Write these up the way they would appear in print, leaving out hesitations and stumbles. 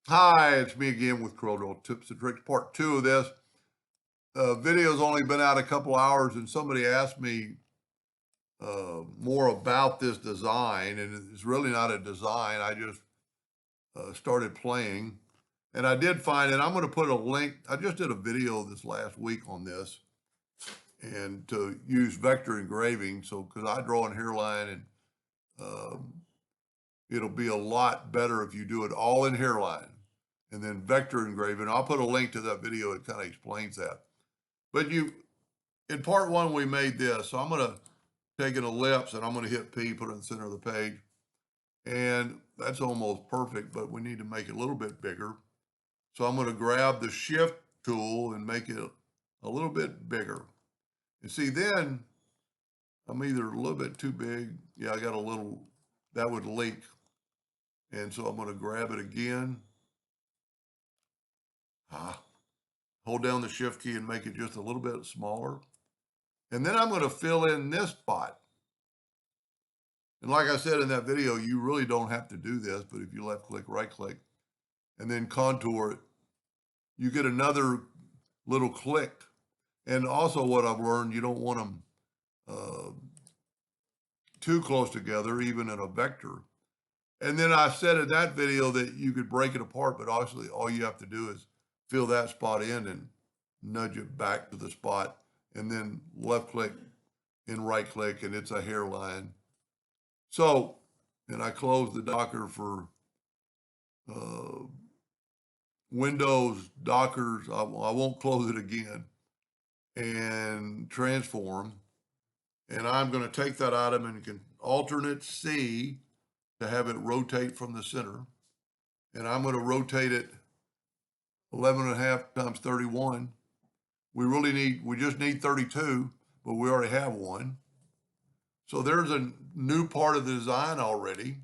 Hi, it's me again with Corel Tips and Tricks, part two of this. Video's only been out a couple hours, and somebody asked me more about this design, and it's really not a design. I just started playing, and I did find it. I'm going to put a link. I just did a video this last week on this, and to use vector engraving. So, because I draw in hairline, and um, it'll be a lot better if you do it all in hairline and then vector engraving. I'll put a link to that video. It kind of explains that. But in part one, we made this. So I'm going to take an ellipse and I'm going to hit P, put it in the center of the page. And that's almost perfect, but we need to make it a little bit bigger. So I'm going to grab the shift tool and make it a little bit bigger. And see, then I'm either a little bit too big. Yeah, I got a little, that would leak. And so I'm going to grab it again. Hold down the shift key and make it just a little bit smaller. And then I'm going to fill in this spot. And like I said in that video, you really don't have to do this, but if you left click, right click, and then contour it, you get another little click. And also what I've learned, you don't want them too close together, even in a vector. And then I said in that video that you could break it apart, but obviously all you have to do is fill that spot in and nudge it back to the spot, and then left click and right click, and it's a hairline. So, and I closed the Docker for Windows Dockers. I won't close it again, and transform. And I'm going to take that item and can alternate C to have it rotate from the center. And I'm going to rotate it 11.5 times 31. We just need 32, but we already have one. So there's a new part of the design already.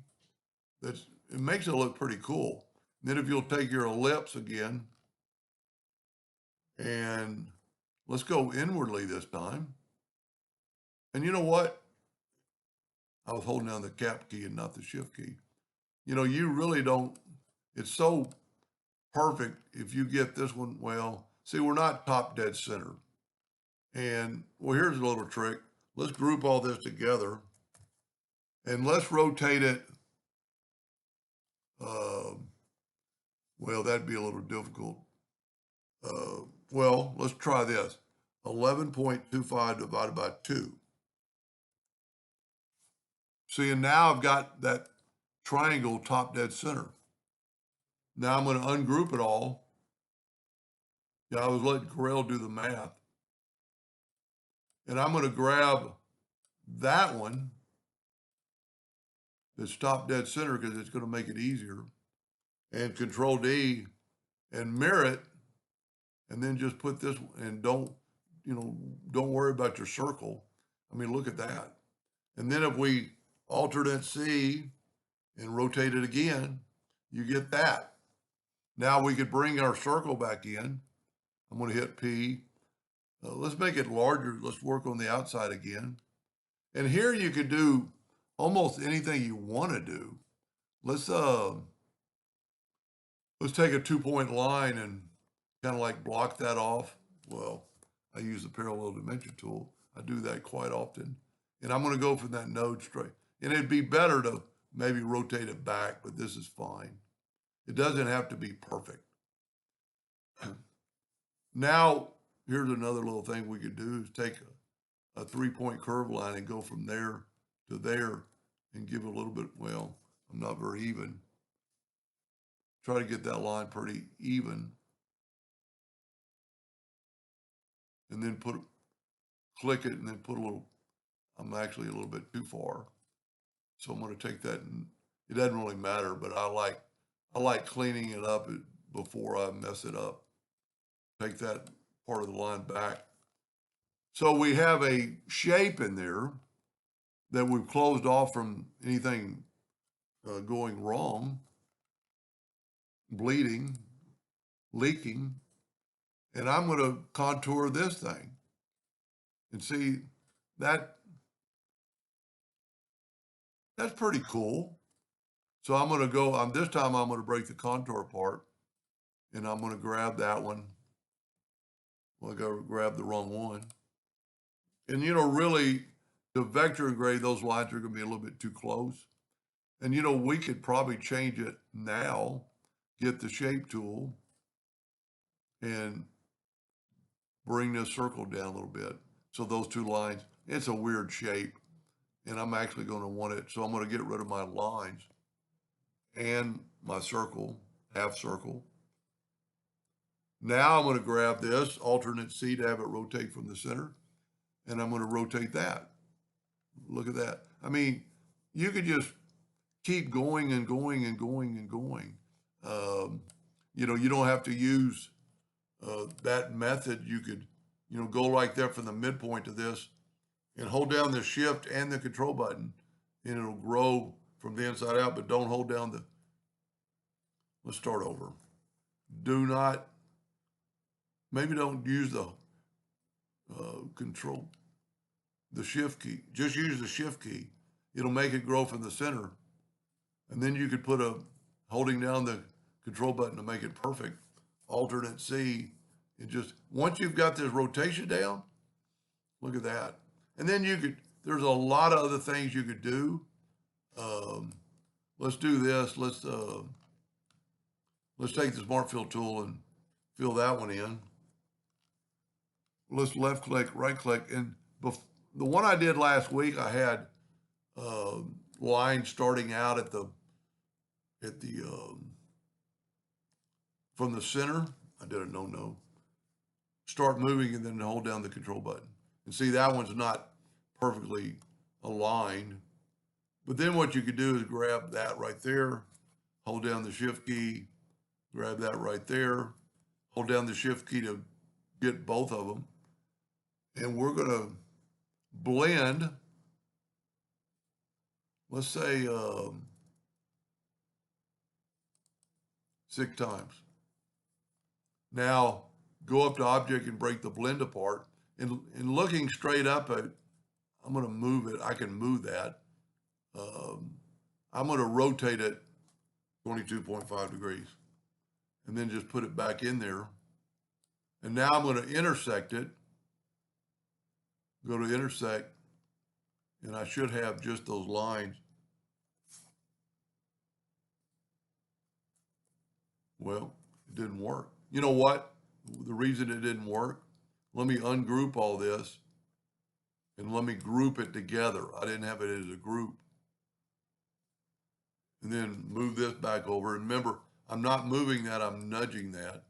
It makes it look pretty cool. Then if you'll take your ellipse again, and let's go inwardly this time. And you know what? I was holding down the cap key and not the shift key. You know, you really don't, it's so perfect if you get this one. Well, see, we're not top dead center. And well, here's a little trick. Let's group all this together and let's rotate it. Well, that'd be a little difficult. Well, let's try this. 11.25 divided by 2. See, and now I've got that triangle top dead center. Now I'm going to ungroup it all. Yeah, I was letting Corel do the math. And I'm going to grab that one that's top dead center because it's going to make it easier. And Control D and mirror it. And then just put this, and don't worry about your circle. I mean, look at that. And then if we alternate C and rotate it again, you get that. Now we could bring our circle back in. I'm going to hit P. Let's make it larger. Let's work on the outside again. And here you could do almost anything you want to do. Let's take a 2-point line and kind of like block that off. Well, I use the parallel dimension tool. I do that quite often. And I'm going to go from that node straight. And it'd be better to maybe rotate it back, but this is fine. It doesn't have to be perfect. Now, here's another little thing we could do is take a 3-point curve line and go from there to there and give a little bit, well, I'm not very even. Try to get that line pretty even. And then click it and then put a little, I'm actually a little bit too far. So I'm going to take that, and it doesn't really matter, but I like cleaning it up before I mess it up. Take that part of the line back. So we have a shape in there that we've closed off from anything going wrong, bleeding, leaking. And I'm going to contour this thing. And see, that's pretty cool. So I'm going to go, this time I'm going to break the contour apart. and I'm going to grab that one. Well, I got to grab the wrong one. And, you know, really, to vector engrave, those lines are going to be a little bit too close. And, you know, we could probably change it now, get the shape tool, and bring this circle down a little bit. So those two lines, it's a weird shape, and I'm actually going to want it. So I'm going to get rid of my lines and my circle, half circle. Now I'm going to grab this, alternate C to have it rotate from the center, and I'm going to rotate that. Look at that. I mean, you could just keep going and going and going and going. You know, you don't have to use that method. You could, you know, go like that from the midpoint to this and hold down the shift and the control button, and it'll grow from the inside out, but don't hold down the, let's start over. Do not, maybe don't use the control, the shift key. Just use the shift key. It'll make it grow from the center. And then you could put holding down the control button to make it perfect, alternate C, and just, once you've got this rotation down, look at that. And then you could, there's a lot of other things you could do. Let's do this. Let's take the Smart Fill tool and fill that one in. Let's left click, right click. And the one I did last week, I had lines starting out at the from the center. I did a no. Start moving and then hold down the control button. And see, that one's not perfectly aligned. But then what you could do is grab that right there, hold down the shift key, grab that right there, hold down the shift key to get both of them. And we're going to blend, let's say 6 times. Now go up to object and break the blend apart. And looking straight up at, I'm going to move it. I can move that. I'm going to rotate it 22.5 degrees and then just put it back in there. And now I'm going to intersect it. Go to intersect, and I should have just those lines. Well, it didn't work. You know what? The reason it didn't work, let me ungroup all this and let me group it together. I didn't have it as a group. And then move this back over. And remember, I'm not moving that, I'm nudging that.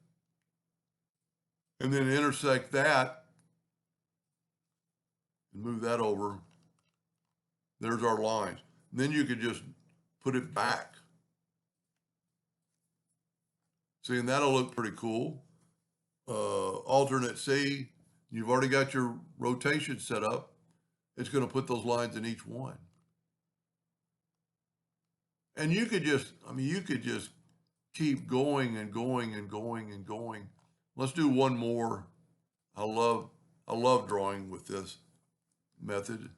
And then intersect that and move that over. There's our lines. And then you could just put it back. See, and that'll look pretty cool. Alternate C, you've already got your rotation set up. It's going to put those lines in each one. And you could just, I mean, you could just keep going and going and going and going. Let's do one more. I love drawing with this method.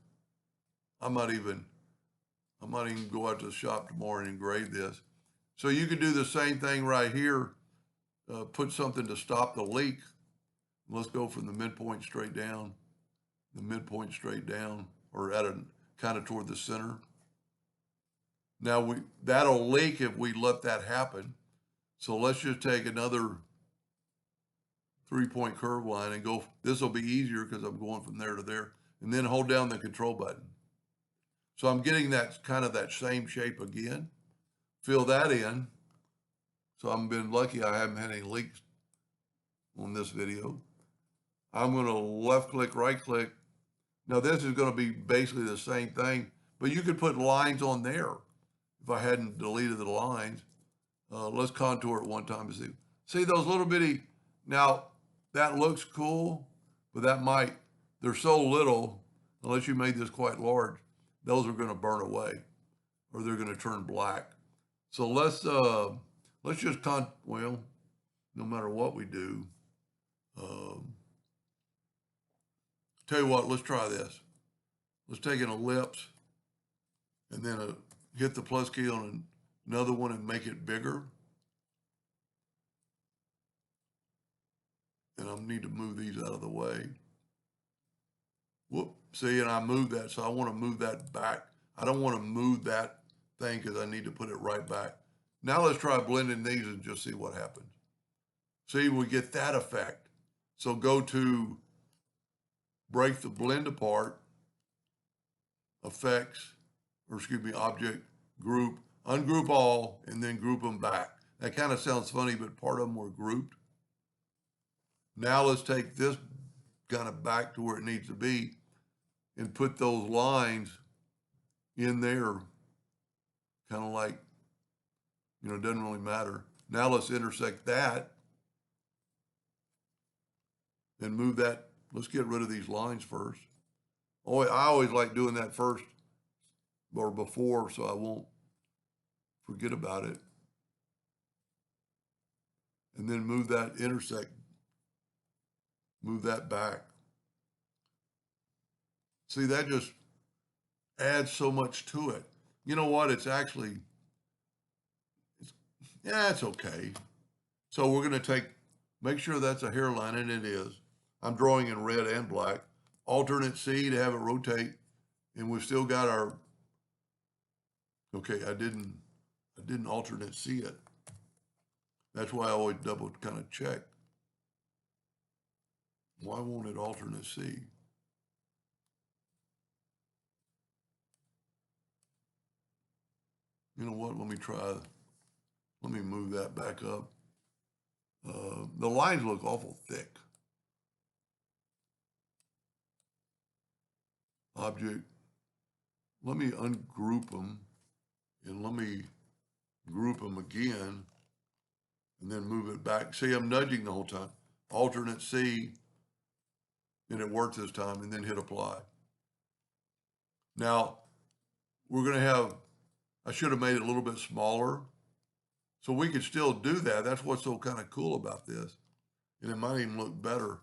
I might even go out to the shop tomorrow and engrave this. So you could do the same thing right here. Put something to stop the leak. Let's go from the midpoint straight down, or at a kind of toward the center. Now that'll leak if we let that happen. So let's just take another 3-point curve line and go. This will be easier because I'm going from there to there, and then hold down the control button. So I'm getting that kind of that same shape again. Fill that in. So I've been lucky I haven't had any leaks on this video. I'm going to left click, right click. Now this is going to be basically the same thing, but you could put lines on there if I hadn't deleted the lines. Let's contour it one time to see those little bitty. Now that looks cool, but they're so little, unless you made this quite large, those are going to burn away or they're going to turn black. So let's just well, no matter what we do, tell you what, let's try this. Let's take an ellipse and then hit the plus key on another one and make it bigger. I need to move these out of the way. Whoop, see, and I moved that, so I want to move that back. I don't want to move that thing because I need to put it right back. Now let's try blending these and just see what happens. See, we get that effect. So go to break the blend apart, effects, or excuse me, object, group, ungroup all, and then group them back. That kind of sounds funny, but part of them were grouped. Now let's take this kind of back to where it needs to be and put those lines in there, kind of like, you know, it doesn't really matter. Now let's intersect that and move that. Let's get rid of these lines first. Oh, I always like doing that first or before, so I won't forget about it. And then move that intersect, move that back. See, that just adds so much to it. You know what? It's actually, yeah, it's okay. So we're going to make sure that's a hairline, and it is. I'm drawing in red and black. Alternate C to have it rotate, and we've still got our, okay, I didn't alternate C it. That's why I always double kind of check. Why won't it alternate C? You know what? Let me move that back up. The lines look awful thick. Object. Let me ungroup them and let me group them again and then move it back. See, I'm nudging the whole time. Alternate C, and it worked this time, and then hit apply. Now, we're going to have, I should have made it a little bit smaller. So we could still do that. That's what's so kind of cool about this. And it might even look better.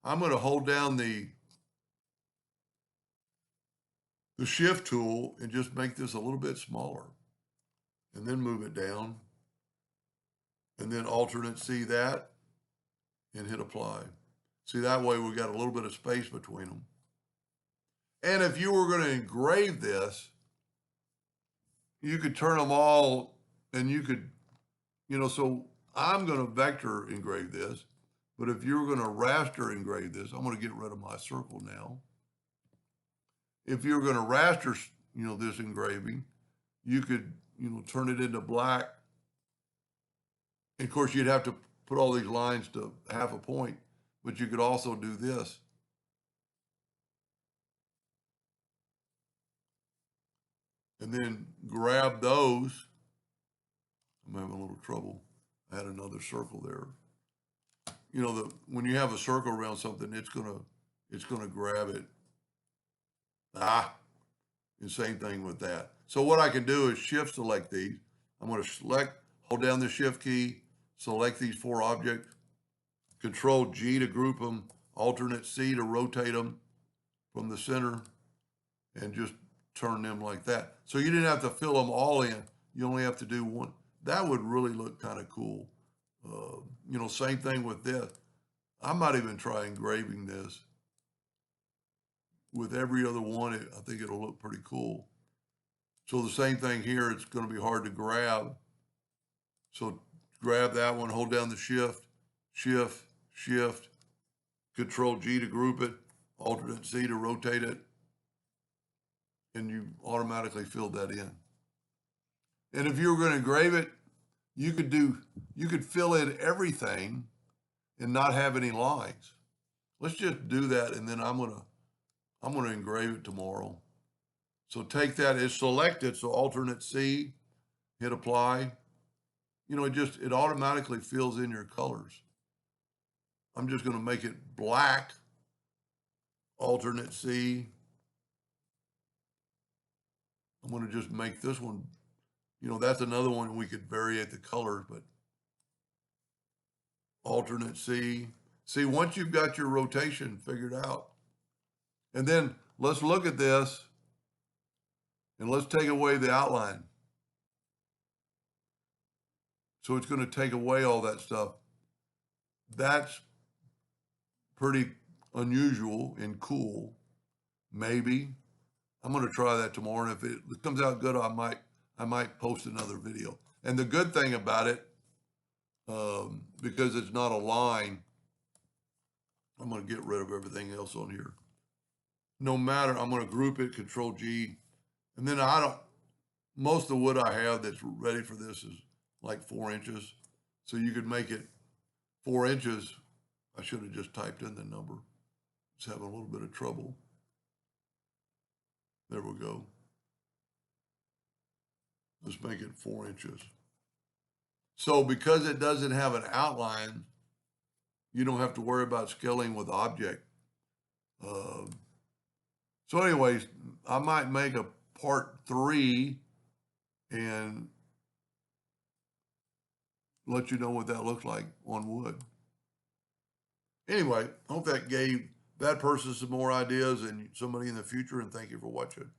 I'm going to hold down the shift tool and just make this a little bit smaller. And then move it down. And then alternate C that and hit apply. See, that way we got a little bit of space between them. And if you were going to engrave this, you could turn them all and you could, you know, so I'm going to vector engrave this, but if you're going to raster engrave this, I'm going to get rid of my circle now. If you're going to raster, you know, this engraving, you could, you know, turn it into black. And of course, you'd have to put all these lines to half a point, but you could also do this. And then grab those. I'm having a little trouble. I had another circle there. You know, when you have a circle around something, it's gonna grab it. And same thing with that. So what I can do is shift select these. I'm going to select, hold down the shift key, select these 4 objects, control G to group them, alternate C to rotate them from the center, and just turn them like that. So you didn't have to fill them all in. You only have to do one. That would really look kind of cool. You know, same thing with this. I might even try engraving this with every other one. I think it'll look pretty cool. So the same thing here, it's going to be hard to grab. So grab that one, hold down the shift, control G to group it, alternate C to rotate it, and you automatically fill that in. And if you were going to engrave it, you could fill in everything and not have any lines. Let's just do that, and then I'm gonna engrave it tomorrow. So take that, it's selected, so alternate C, hit apply. You know, it automatically fills in your colors. I'm just gonna make it black, alternate C. I'm gonna just make this one, you know, that's another one we could variate the colors, but alternate C. See, once you've got your rotation figured out, and then let's look at this and let's take away the outline. So it's going to take away all that stuff. That's pretty unusual and cool. Maybe. I'm going to try that tomorrow. And if it comes out good, I might post another video. And the good thing about it, because it's not a line, I'm going to get rid of everything else on here. No matter, I'm going to group it, Control G. And then most of the wood I have that's ready for this is like 4 inches. So you could make it 4 inches. I should have just typed in the number. It's having a little bit of trouble. There we go. Let's make it 4 inches. So because it doesn't have an outline, you don't have to worry about scaling with object. So anyways, I might make a part 3 and let you know what that looks like on wood. Anyway, I hope that gave that person some more ideas and somebody in the future, and thank you for watching.